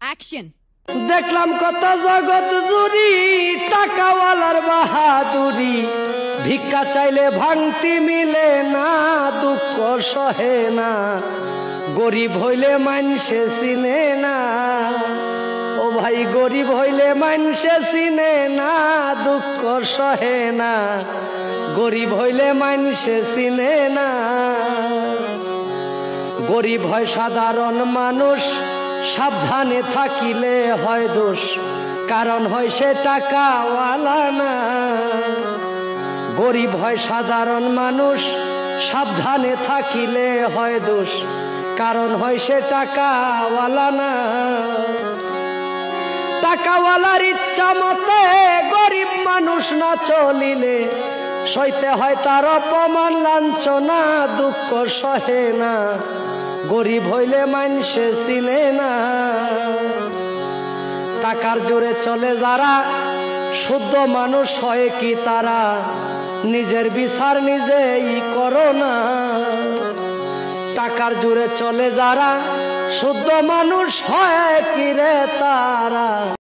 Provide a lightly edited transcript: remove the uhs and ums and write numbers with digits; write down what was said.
Action. দেখলাম কত জগৎ জুড়ি টাকাওয়ালার বাহাদুরি, ভিক্ষা চাইলে ভাঙতি মিলে না, দুঃখ সহে না, গরিব হইলে মানসে চিনে না। ও ভাই গরিব হইলে মানসে চিনে না, দুঃখ সহে না, গরিব হইলে মানসে চিনে না। গরিব হয় সাধারণ মানুষ, সাবধানে থাকিলে হয় দোষ, কারণ হয় সে টাকাওয়ালা না। গরিব হয় সাধারণ মানুষ, সাবধানে থাকিলে হয় দোষ, কারণ হয় সে টাকাওয়ালা না। টাকাওয়ালার ইচ্ছা মতে গরিব মানুষ না চলিলে, সইতে হয় তার অপমান লাঞ্ছনা, দুঃখ সহে না, গরিব হইলে মানসে চিনে না। টাকার জোরে চলে যারা, শুদ্ধ মানুষ হয় কি তারা, নিজের বিচার নিজেই করো না। টাকার জোরে চলে যারা, শুদ্ধ মানুষ হয় কি রে তারা।